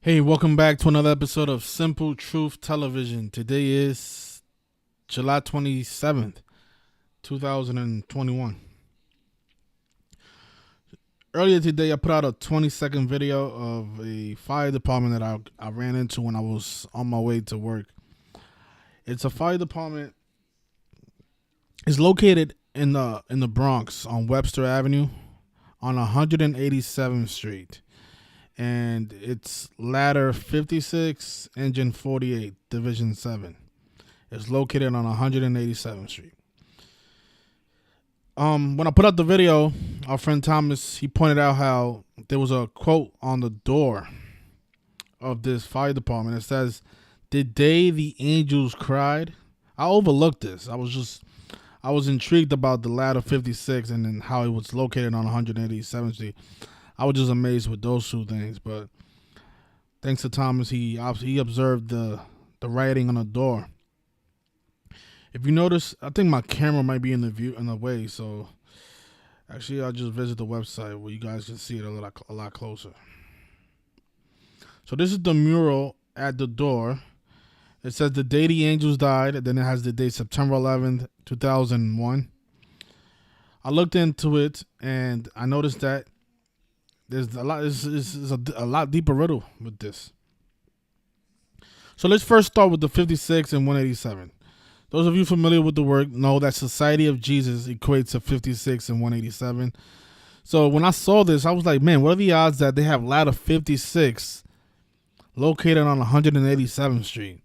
Hey, welcome back to another episode of Simple Truth Television. Today is July 27th, 2021. Earlier today, I put out a 20-second video of a fire department that I ran into when I was on my way to work. It's a fire department. It's located in the Bronx on Webster Avenue on 187th Street. And it's ladder 56, engine 48, division 7. It's located on 187th Street. When I put out the video, our friend Thomas, he pointed out how there was a quote on the door of this fire department. It says, "The day the angels cried." I overlooked this. I was intrigued about the ladder 56 and then how it was located on 187th Street. I was just amazed with those two things, but thanks to Thomas, he observed the writing on the door. If you notice, I think my camera might be in the way, so actually I'll just visit the website where you guys can see it a lot closer. So this is the mural at the door. It says the day the angels died, and then it has the date September 11th, 2001. I looked into it and I noticed that there's a lot. It's a lot deeper riddle with this. So let's first start with the 56 and 187. Those of you familiar with the work know that Society of Jesus equates to 56 and 187. So when I saw this, I was like, man, what are the odds that they have ladder 56 located on 187th Street?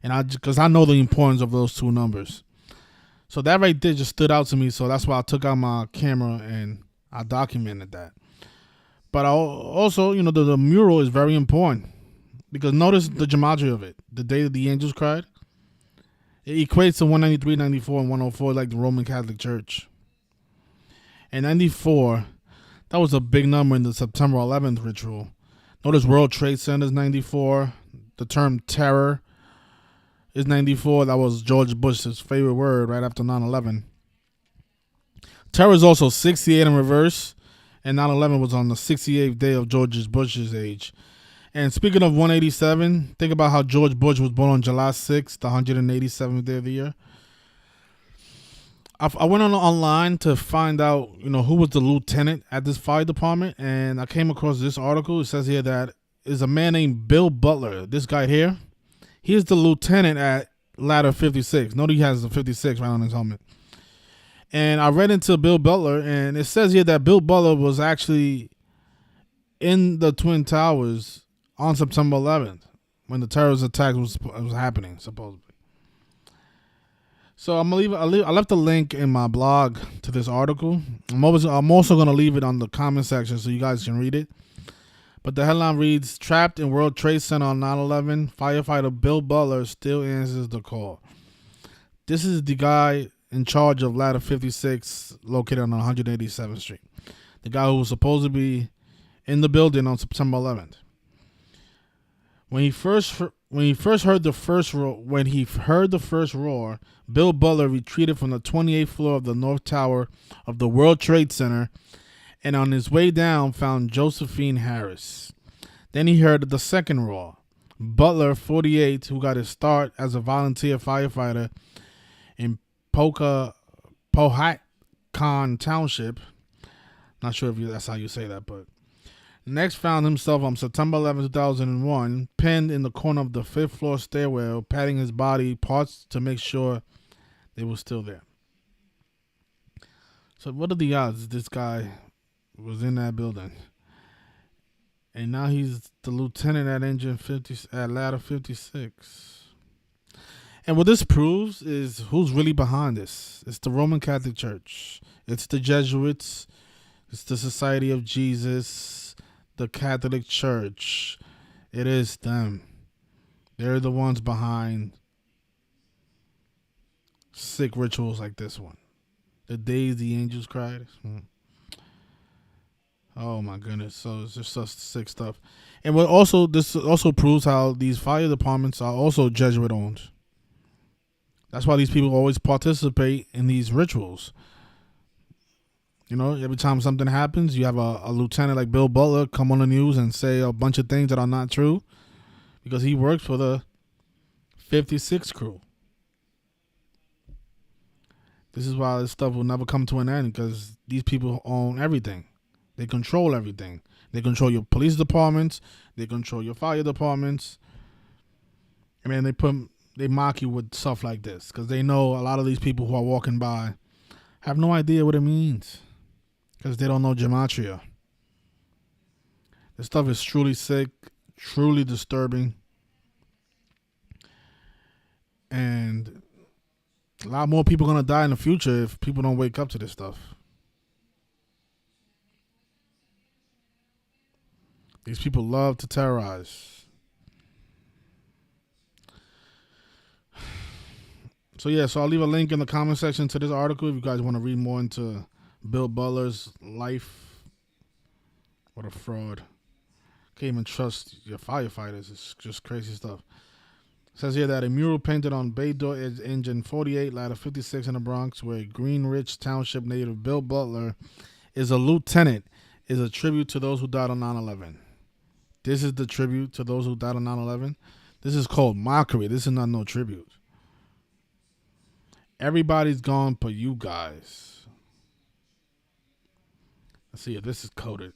And because I know the importance of those two numbers. So that right there just stood out to me. So that's why I took out my camera and I documented that. But also, the mural is very important because notice the gematria of it. The day that the angels cried, it equates to 193, 94, and 104 like the Roman Catholic Church. And 94, that was a big number in the September 11th ritual. Notice World Trade Center is 94. The term terror is 94. That was George Bush's favorite word right after 9/11. Terror is also 68 in reverse. And 9/11 was on the 68th day of George Bush's age. And speaking of 187, think about how George Bush was born on July 6th, the 187th day of the year. I went online to find out, who was the lieutenant at this fire department, and I came across this article. It says here that is a man named Bill Butler. This guy here, he is the lieutenant at ladder 56. Note he has the 56 right on his helmet. And I read into Bill Butler, and it says here that Bill Butler was actually in the Twin Towers on September 11th when the terrorist attack was happening, supposedly. So I'm gonna leave. I left a link in my blog to this article. I'm also gonna leave it on the comment section so you guys can read it. But the headline reads: "Trapped in World Trade Center on 9/11, firefighter Bill Butler still answers the call." This is the guy in charge of ladder 56 located on 187th Street. The guy who was supposed to be in the building on September 11th. When he heard the first roar, Bill Butler retreated from the 28th floor of the North Tower of the World Trade Center and on his way down found Josephine Harris. Then he heard the second roar. Butler, 48, who got his start as a volunteer firefighter in Powhatan Township. Not sure if that's how you say that, but next found himself on September 11, 2001, pinned in the corner of the 5th floor stairwell, patting his body parts to make sure they were still there. So what are the odds this guy was in that building? And now he's the lieutenant at ladder 56. And what this proves is who's really behind this. It's the Roman Catholic Church. It's the Jesuits. It's the Society of Jesus. The Catholic Church. It is them. They're the ones behind sick rituals like this one. The days the angels cried. Oh my goodness. So it's just such sick stuff. And this also proves how these fire departments are also Jesuit owned. That's why these people always participate in these rituals. Every time something happens, you have a lieutenant like Bill Butler come on the news and say a bunch of things that are not true. because he works for the 56 crew. This is why this stuff will never come to an end, because these people own everything. They control everything. They control your police departments. They control your fire departments. And then they mock you with stuff like this because they know a lot of these people who are walking by have no idea what it means because they don't know gematria. This stuff is truly sick, truly disturbing, and a lot more people are going to die in the future if people don't wake up to this stuff. These people love to terrorize. So I'll leave a link in the comment section to this article if you guys want to read more into Bill Butler's life. What a fraud. Can't even trust your firefighters. It's just crazy stuff. It says here that a mural painted on Bay Door Engine 48, ladder 56 in the Bronx, where Greenwich Township native Bill Butler is a lieutenant, is a tribute to those who died on 9/11. This is the tribute to those who died on 9/11. This is called mockery. This is not no tribute. Everybody's gone but you guys. Let's see if this is coded.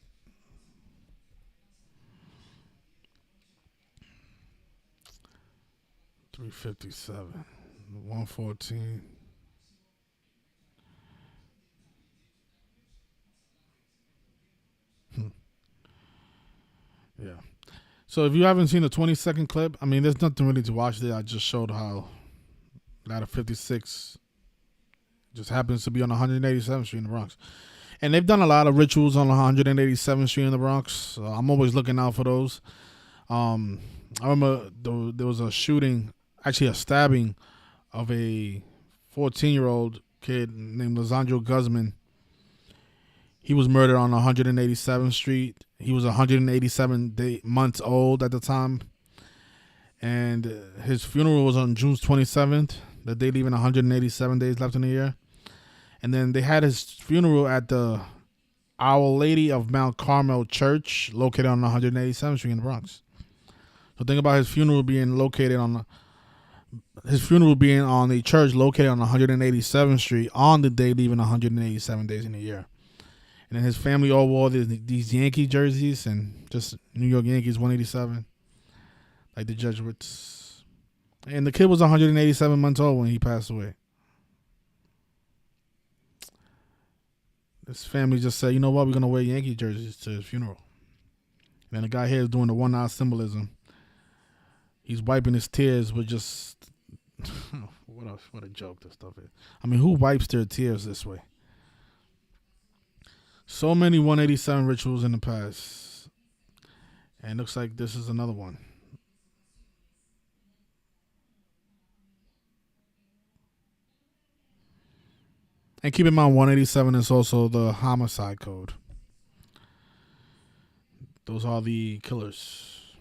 $357, $114. Yeah. So if you haven't seen the 20-second clip, I mean, there's nothing really to watch there. I just showed how ladder 56 just happens to be on 187th Street in the Bronx. And they've done a lot of rituals on 187th Street in the Bronx. So I'm always looking out for those. I remember there was a shooting, actually a stabbing of a 14-year-old kid named Lizandro Guzman. He was murdered on 187th Street. He was 187 months old at the time. And his funeral was on June 27th, the day leaving 187 days left in the year. And then they had his funeral at the Our Lady of Mount Carmel Church, located on 187th Street in the Bronx. So think about his funeral being on a church located on 187th Street on the day leaving 187 days in a year. And then his family all wore these Yankee jerseys and just New York Yankees 187, like the Jesuits. And the kid was 187 months old when he passed away. This family just said, you know what, we're going to wear Yankee jerseys to his funeral. And then the guy here is doing the one-eye symbolism. He's wiping his tears with just... what a joke this stuff is. I mean, who wipes their tears this way? So many 187 rituals in the past. And it looks like this is another one. And keep in mind, 187 is also the homicide code. Those are the killers.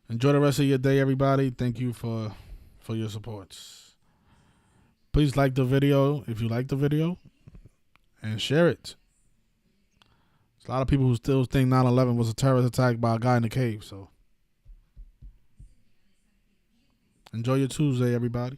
Enjoy the rest of your day, everybody. Thank you for your supports. Please like the video if you like the video, and share it. There's a lot of people who still think 9/11 was a terrorist attack by a guy in the cave. So enjoy your Tuesday, everybody.